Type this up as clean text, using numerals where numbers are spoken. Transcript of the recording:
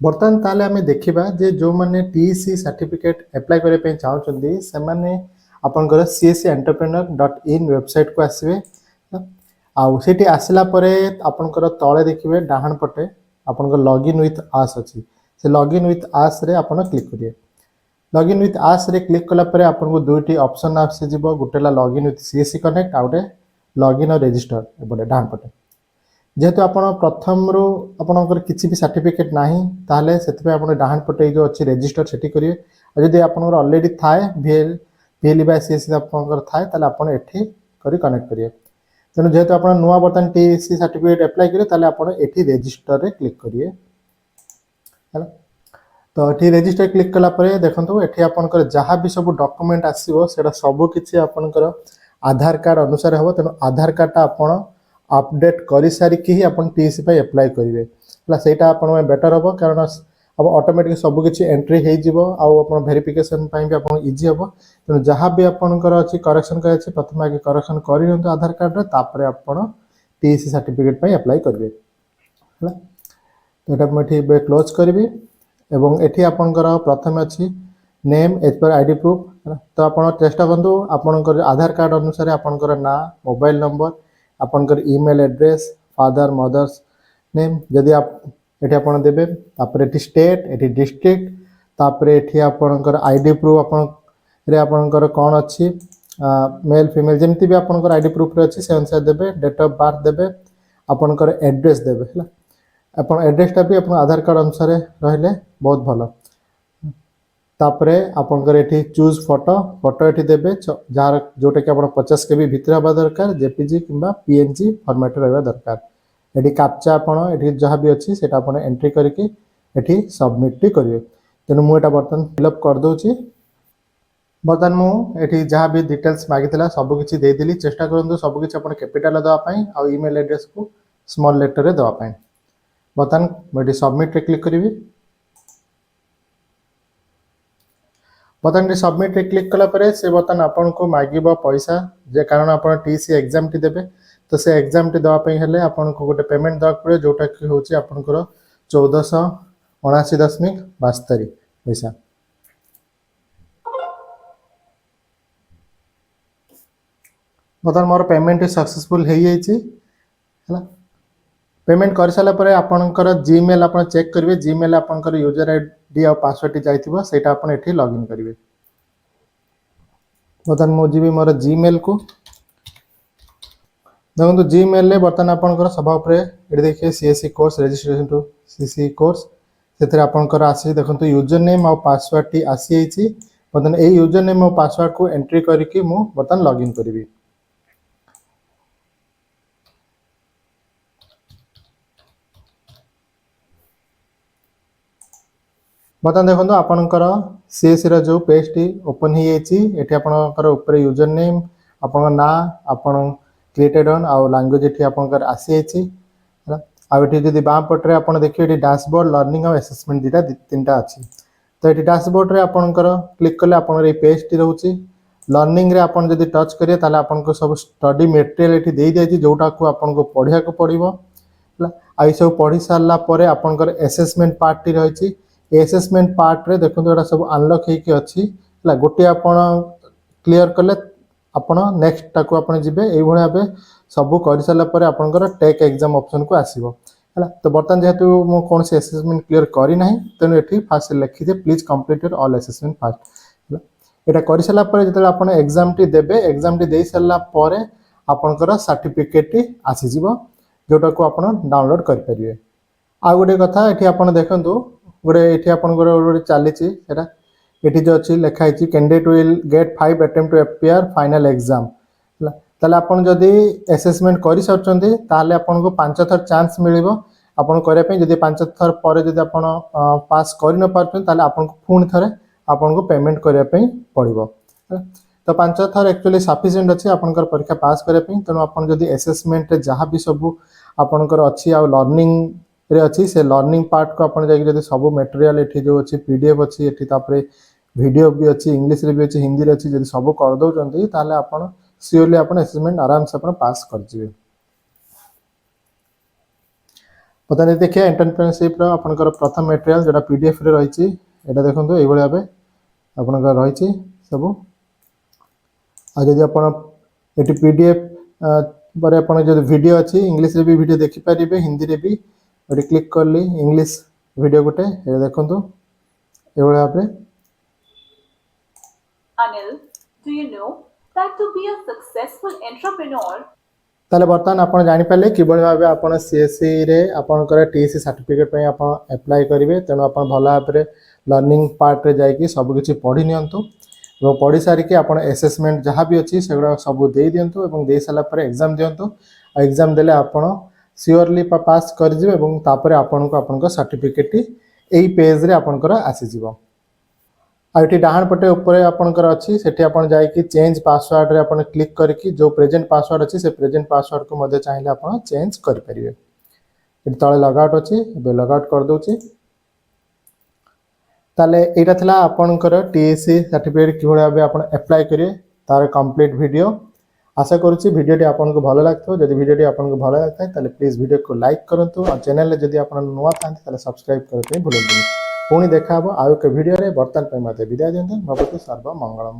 बर्तमान ताले आमे देखिबा जे जो माने टीसी सर्टिफिकेट अप्लाई करे पे चाहउछन्ती से माने आपनकर cscentrepreneur.in वेबसाइट को आसीबे आउ सेठी आसिला परे आपनकर तळे देखिबे डाहण पटे आपनकर लॉगिन विथ आस अछि से लॉगिन विथ आस रे आपन क्लिक करिए लॉगिन विथ आस रे क्लिक कला परे आपनको दुईटी ऑप्शन आसी जिवो गुटेला लॉगिन विथ सीएससी कनेक्ट आउटे लॉगिन और रजिस्टर एबडे डाहण पटे जेहेतु आप प्रथम रू आपंकर किसी भी सर्टिफिकेट ना ताहले से आप डाहाण पटे जो अच्छी रजिस्टर से करेंगे और जब आप अलरेडी थाए VL बाय सीएससी आपंकर थाए ताले आपन एठी करी कनेक्ट करिए तेणु जेहेतु आप नुआ बर्तमान टीसी सर्टिफिकेट अप्लाई करेंगे ताले आपन एठी रजिस्टर रे क्लिक करिए तो ये रजिस्टर क्लिक कला परे देखंतु एठी आपनकर जहाँ भी सब डॉक्यूमेंट आसीबो सेटा सब किछि आपनकर आधार कार्ड अनुसार हो तेणु आधार कार्ड आपन अपडेट करि सारिकी ही अपन टीसी पे अप्लाई करिवे हला सेटा अपन में बेटर हो कारण अब ऑटोमेटिक सब किछि एंट्री हे जिवो आ अपन वेरिफिकेशन पई भी अपन इजी हो तेणु जहाँ भी आपनकर अछि करेक्शन करे अछि प्रथम आगे करेक्शन करि नंतु आधार कार्ड रे तापरे अपन टीसी सर्टिफिकेट पे अप्लाई करिवे हला तो एटा मैं ठीक बे क्लोज करबी एवं एठी आपनकर प्रथम अछि name as per ID proof तो आपण चेष्टा करंतु आपनकर आधार कार्ड अनुसार आपनकर ना मोबाइल नंबर आपनकर email address father mother's name जदि आप एठी आपण देबे तापर एठी स्टेट एठी डिस्ट्रिक्ट तापर एठी आपनकर आईडी प्रूफ आपन रे आपनकर कोन अछि मेल फीमेल जेमति भी आपनकर आईडी प्रूफ रे अछि से अनुसार देबे डेट ऑफ बर्थ देबे आपनकर एड्रेस देबे हला अपन एड्रेस टा भी अपन आधार कार्ड अनुसार रहले बहुत भलो तापरे आपनकर एठी चूज फोटो एठी देबे जार जोटे कि आपण 50 केबी भितर हबा दरकार जेपीजी किबा पीएनजी फॉर्मेट रहबा दरकार एठी कैप्चा आपण एठी जहाँ भी अछि सेटा आपण एंट्री करके एठी सबमिट टी करिवे तेनु मु एटा बर्तन फिलअप कर दोची बर्तन मु एठी जहाँ भी डिटेल्स मागितला सब किछि दे दिली चेष्टा करंतु सब किछि आपण कैपिटल दवा पई आ ईमेल एड्रेस को स्मॉल लेटर रे दवा पई बर्तन मु एठी सबमिट रे क्लिक करिवे बर्तन सबमिट रे क्लिक कला परे से बर्तन आपन को मागिबो पैसा जे कारण आपन टीसी एग्जाम टी देबे तो से एग्जाम टी दवा पई हेले आपन को गोटे पेमेंट दवा पड़े जोटा कि होची आपन को 1479.72 पैसा बर्तन मोर पेमेंट सक्सेसफुल हे जाईची हला पेमेंट कर साला परे आपनकर जीमेल आपन चेक करिवे जीमेल आपनकर यूजर आईडी और पासवर्ड टी जाइथिबो सेटा आपन एठी लॉगिन करिवे बर्तन मो जीबी मोर जीमेल को देखो जीमेल रे बर्तन आपनकर सभा ऊपर एठी देखिए सीएससी कोर्स रजिस्ट्रेशन टू सीसी कोर्स सेतरे आपनकर आसी देखंतु यूजर नेम और पासवर्ड टी आसी आइची बर्तन ए यूजर नेम और पासवर्ड को एंट्री करके मु बर्तन लॉगिन करिवी बर्तन देखो आपनकर सीएससी रो जो पेज टी ओपन हो जाइए आपनकर ऊपर यूजर नेम आपन ना आपन क्रिएटेड ऑन आ लैंग्वेज एठी आपनकर आसी आइछि आ एठी जदि बाम पटरे आपन देखिए एठी डैशबोर्ड लर्निंग और असेसमेंट दिटा तीनटा अछि तो एठी डैशबोर्ड रे आपनकर क्लिक करले आपनकर ए पेज टी रहउछि लर्निंग रे आपन जदि टच करिए ताले आपनको सब स्टडी मटेरियल एठी देई जाइछि जोटा को आपनको पढिया को पड़िबो आ सब पढ़ी सारला परे आपनकर असेसमेंट पार्ट टी रहिछि असेसमेंट पार्ट रे देखो एटा सब अनलॉक हे कि अछि हला गोटे आपण क्लियर करले आपण नेक्स्ट टाको आपण जिबे एई भळे आबे सब करि सारला परे आपनकर टेक एग्जाम ऑप्शन को आसीबो हला तो बर्तन जेहेतु मो कोन से असेसमेंट क्लियर करी नाही तेनु एठी फास्ट लिखि दे please complete your all assessment fast हला एटा करि सारला परे जतले आपण एग्जाम टी देबे एग्जाम टी देई सारला परे आपनकर सर्टिफिकेट टी आसी जिवो जोटा को आपण डाउनलोड करि परिबे आ गोटे कथा एठी आपण देखंतु गोटे एठी आपण गोटे चली सेटा एठी जो अछि लिखा है candidate will get 5 attempt to appear final exam ताले आपण जदी असेसमेंट करि सरचंदी ताले आपण को 5 थर चांस मिलिबो आपण करे पे जदी 5 थर परे जदी आपण पास करि न पारछन ताले आपण को पुन थरे आपण को पेमेंट करे पे पड़िबो तो 5 थर एक्चुअली सफिशिएंट अछि आपनकर परीक्षा पास करे पे तनो आपण जदी असेसमेंट रे जहां भी सब आपनकर अछि आ लर्निंग रे अछि से लर्निंग पार्ट को आपण जाय जदी सब मटेरियल एठी जो अछि पीडीएफ अछि एठी तापरे वीडियो भी अछि इंग्लिश रे भी अछि हिंदी रे अछि जदी सब कर दो चंती ताले आपण सियोरली आपण असेसमेंट आराम से आपण पास कर जिवे ବର୍ତ୍ତମାନ ଯଦି ଦେଖିବା ଏଣ୍ଟରପ୍ରେନ୍ୟୁରସିପ୍ର ଆପଣଙ୍କର ପ୍ରଥମ ମେଟେରିଆଲ୍ ଯେଉଁଟା PDFରେ ରହିଛି ଏଇଟା ଦେଖନ୍ତୁ ଏଇଭଳି ଭାବେ ଆପଣଙ୍କର ରହିଛି ସବୁ। ଆଉ ଯଦି ଆପଣ ଏଠି PDF ପରେ ଆପଣ ଯଦି ଭିଡ଼ିଓ ଅଛି ଇଂଲିଶରେ ବି ଭିଡ଼ିଓ ଦେଖିପାରିବେ, ହିନ୍ଦୀରେ ବି। ଏଠି କ୍ଲିକ୍ କଲି ଇଂଲିଶ ଭିଡ଼ିଓ ଗୋଟେ ଏଇଟା ଦେଖନ୍ତୁ ଏଇଭଳି ଭାବରେ। Anil, do you know that to be a successful entrepreneur, ତାହେଲେ ବର୍ତ୍ତମାନ ଆପଣ ଜାଣିପାରିଲେ କିଭଳି ଭାବେ ଆପଣ CSCରେ ଆପଣଙ୍କର TEC ସାର୍ଟିଫିକେଟ୍ ପାଇଁ ଆପଣ ଆପ୍ଲାଏ କରିବେ। ତେଣୁ ଆପଣ ଭଲ ଭାବରେ ଲର୍ଣ୍ଣିଂ ପାର୍ଟରେ ଯାଇକି ସବୁକିଛି ପଢ଼ି ନିଅନ୍ତୁ ଏବଂ ପଢ଼ି ସାରିକି ଆପଣ ଆସେସମେଣ୍ଟ ଯାହା ବି ଅଛି ସେଗୁଡ଼ା ସବୁ ଦେଇ ଦିଅନ୍ତୁ ଏବଂ ଦେଇ ସାରିଲା ପରେ ଏକ୍ଜାମ୍ ଦିଅନ୍ତୁ। ଆଉ ଏକ୍ଜାମ୍ ଦେଲେ ଆପଣ ସିଓରଲି ପାସ୍ କରିଯିବେ ଏବଂ ତାପରେ ଆପଣଙ୍କୁ ଆପଣଙ୍କ ସାର୍ଟିଫିକେଟ୍ଟି ଏଇ ପେଜ୍ରେ ଆପଣଙ୍କର ଆସିଯିବ। ଆଉ ଏଠି ଡାହାଣ ପଟେ ଉପରେ ଆପଣଙ୍କର ଅଛି ସେଠି ଆପଣ ଯାଇକି ଚେଞ୍ଜ ପାସୱାର୍ଡ଼ରେ ଆପଣ କ୍ଲିକ୍ କରିକି ଯେଉଁ ପ୍ରେଜେଣ୍ଟ ପାସୱାର୍ଡ଼ ଅଛି ସେ ପ୍ରେଜେଣ୍ଟ ପାସୱାର୍ଡ଼କୁ ମଧ୍ୟ ଚାହିଁଲେ ଆପଣ ଚେଞ୍ଜ କରିପାରିବେ। ଏଠି ତଳେ ଲଗ୍ଆଉଟ୍ ଅଛି, ଏବେ ଲଗ୍ଆଉଟ୍ କରିଦେଉଛି। ତାହେଲେ ଏଇଟା ଥିଲା ଆପଣଙ୍କର TEC ସାର୍ଟିଫିକେଟ୍ କିଭଳି ଭାବେ ଆପଣ ଆପ୍ଲାଏ କରିବେ ତାର କମ୍ପ୍ଲିଟ୍ ଭିଡ଼ିଓ। ଆଶା କରୁଛି ଭିଡ଼ିଓଟି ଆପଣଙ୍କୁ ଭଲ ଲାଗିଥିବ। ଯଦି ଭିଡ଼ିଓଟି ଆପଣଙ୍କୁ ଭଲ ଲାଗିଥାଏ ତାହେଲେ ପ୍ଲିଜ୍ ଭିଡ଼ିଓକୁ ଲାଇକ୍ କରନ୍ତୁ ଆଉ ଚ୍ୟାନେଲରେ ଯଦି ଆପଣ ନୂଆ ଥାନ୍ତି ତାହେଲେ ସବସ୍କ୍ରାଇବ୍ କରିବା ପାଇଁ ଭୁଲନ୍ତୁନି। ପୁଣି ଦେଖା ହେବ ଆଉ ଏକ ଭିଡ଼ିଓରେ। ବର୍ତ୍ତମାନ ପାଇଁ ମୋତେ ବିଦାୟ ଦିଅନ୍ତୁ। ଭବତୁ ସର୍ବମଙ୍ଗଳମ୍।